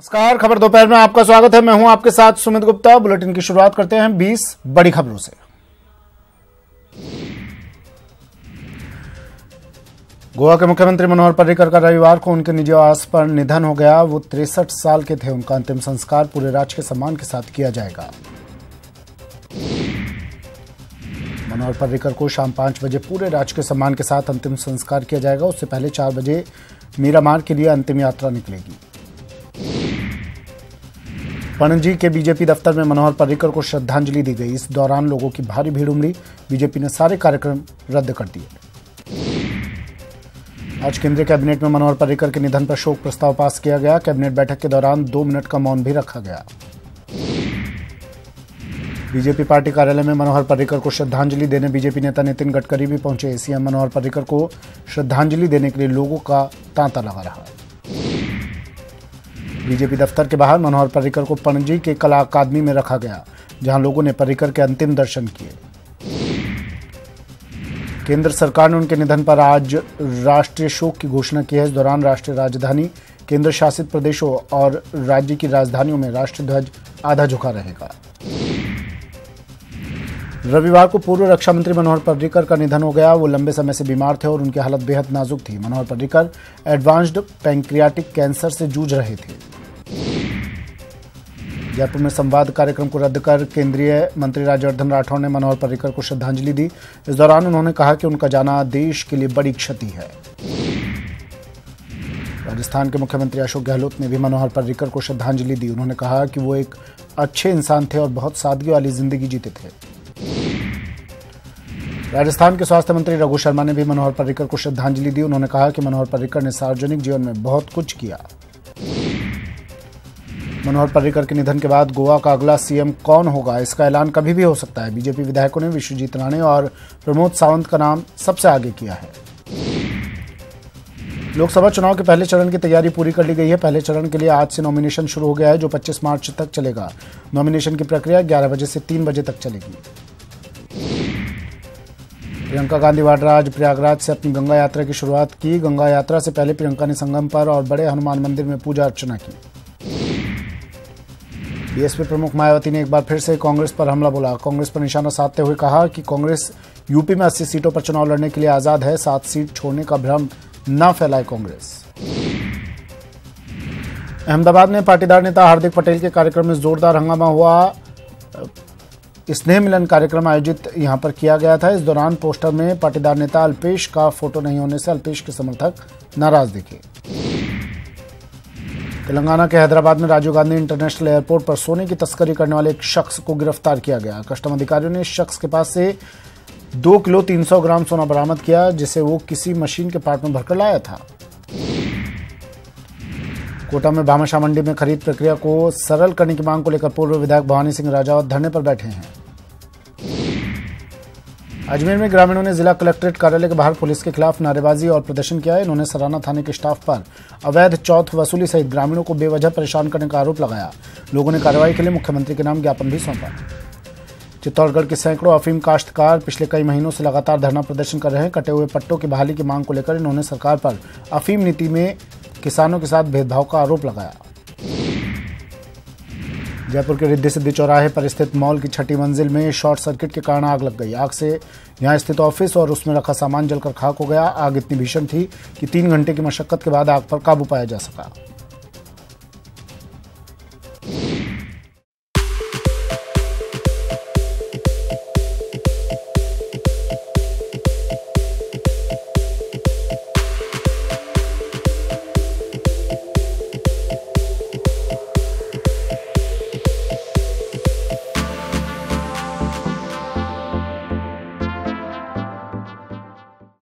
नमस्कार, खबर दोपहर में आपका स्वागत है। मैं हूं आपके साथ सुमित गुप्ता। बुलेटिन की शुरुआत करते हैं 20 बड़ी खबरों से। गोवा के मुख्यमंत्री मनोहर पर्रिकर का रविवार को उनके निजी आवास पर निधन हो गया। वो 63 साल के थे। उनका अंतिम संस्कार पूरे राजकीय सम्मान के साथ किया जाएगा। मनोहर पर्रिकर को शाम 5 बजे पूरे राजकीय सम्मान के साथ अंतिम संस्कार किया जाएगा। उससे पहले 4 बजे मीरामार के लिए अंतिम यात्रा निकलेगी। पणजी के बीजेपी दफ्तर में मनोहर पर्रिकर को श्रद्धांजलि दी गई। इस दौरान लोगों की भारी भीड़ उमड़ी। बीजेपी ने सारे कार्यक्रम रद्द कर दिए। आज केंद्रीय कैबिनेट में मनोहर पर्रिकर के निधन पर शोक प्रस्ताव पास किया गया। कैबिनेट बैठक के दौरान 2 मिनट का मौन भी रखा गया। बीजेपी पार्टी कार्यालय में मनोहर पर्रिकर को श्रद्धांजलि देने बीजेपी नेता नितिन गडकरी भी पहुंचे। सीएम मनोहर पर्रिकर को श्रद्धांजलि देने के लिए लोगों का तांता लगा रहा। बीजेपी दफ्तर के बाहर मनोहर पर्रिकर को पणजी के कला अकादमी में रखा गया, जहां लोगों ने पर्रिकर के अंतिम दर्शन किए। केंद्र सरकार ने उनके निधन पर आज राष्ट्रीय शोक की घोषणा की है। इस दौरान राष्ट्रीय राजधानी, केंद्र शासित प्रदेशों और राज्य की राजधानियों में राष्ट्रीय ध्वज आधा झुका रहेगा। रविवार को पूर्व रक्षा मंत्री मनोहर पर्रिकर का निधन हो गया। वो लंबे समय से बीमार थे और उनकी हालत बेहद नाजुक थी। Manohar Parrikar advanced pancreatic cancer से जूझ रहे थे। जयपुर में संवाद कार्यक्रम को रद्द कर केंद्रीय मंत्री राज्यवर्धन राठौड़ ने मनोहर पर्रिकर को श्रद्धांजलि दी। इस दौरान उन्होंने कहा कि उनका जाना देश के लिए बड़ी क्षति है। राजस्थान के मुख्यमंत्री अशोक गहलोत ने भी मनोहर पर्रिकर को श्रद्धांजलि दी। उन्होंने कहा कि वो एक अच्छे इंसान थे और बहुत सादगी वाली जिंदगी जीते थे। राजस्थान के स्वास्थ्य मंत्री रघु शर्मा ने भी मनोहर पर्रिकर को श्रद्धांजलि दी। उन्होंने कहा कि मनोहर पर्रिकर ने सार्वजनिक जीवन में बहुत कुछ किया। मनोहर पर्रिकर के निधन के बाद गोवा का अगला सीएम कौन होगा, इसका ऐलान कभी भी हो सकता है। बीजेपी विधायकों ने विश्वजीत राणे और प्रमोद सावंत का नाम सबसे आगे किया है। लोकसभा चुनाव के पहले चरण की तैयारी पूरी कर ली गई है। पहले चरण के लिए आज से नॉमिनेशन शुरू हो गया है, जो 25 मार्च तक चलेगा। नॉमिनेशन की प्रक्रिया 11 बजे से 3 बजे तक चलेगी। प्रियंका गांधी वाड्रा आज प्रयागराज से अपनी गंगा यात्रा की शुरुआत की। गंगा यात्रा से पहले प्रियंका ने संगम पर और बड़े हनुमान मंदिर में पूजा अर्चना की। बीएसपी प्रमुख मायावती ने एक बार फिर से कांग्रेस पर हमला बोला। कांग्रेस पर निशाना साधते हुए कहा कि कांग्रेस यूपी में 80 सीटों पर चुनाव लड़ने के लिए आजाद है। 7 सीट छोड़ने का भ्रम न फैलाए कांग्रेस। अहमदाबाद में पाटीदार नेता हार्दिक पटेल के कार्यक्रम में जोरदार हंगामा हुआ। स्नेह मिलन कार्यक्रम आयोजित यहां पर किया गया था। इस दौरान पोस्टर में पाटीदार नेता अल्पेश का फोटो नहीं होने से अल्पेश के समर्थक नाराज दिखे। तेलंगाना के हैदराबाद में राजीव गांधी इंटरनेशनल एयरपोर्ट पर सोने की तस्करी करने वाले एक शख्स को गिरफ्तार किया गया। कस्टम अधिकारियों ने इस शख्स के पास से 2 किलो 300 ग्राम सोना बरामद किया, जिसे वो किसी मशीन के पार्ट में भरकर लाया था। कोटा में भामाशाह मंडी में खरीद प्रक्रिया को सरल करने की मांग को लेकर पूर्व विधायक भवानी सिंह राजावत धरने पर बैठे हैं। अजमेर में ग्रामीणों ने जिला कलेक्ट्रेट कार्यालय के बाहर पुलिस के खिलाफ नारेबाजी और प्रदर्शन किया। इन्होंने सराना थाने के स्टाफ पर अवैध चौथ वसूली सहित ग्रामीणों को बेवजह परेशान करने का आरोप लगाया। लोगों ने कार्रवाई के लिए मुख्यमंत्री के नाम ज्ञापन भी सौंपा। चित्तौड़गढ़ के सैकड़ों अफीम काश्तकार पिछले कई महीनों से लगातार धरना प्रदर्शन कर रहे हैं। कटे हुए पट्टों की बहाली की मांग को लेकर इन्होंने सरकार पर अफीम नीति में किसानों के साथ भेदभाव का आरोप लगाया। जयपुर के रिद्धि सिद्धि चौराहे पर स्थित मॉल की 6ठी मंजिल में शॉर्ट सर्किट के कारण आग लग गई। आग से यहां स्थित ऑफिस और उसमें रखा सामान जलकर खाक हो गया। आग इतनी भीषण थी कि 3 घंटे की मशक्कत के बाद आग पर काबू पाया जा सका।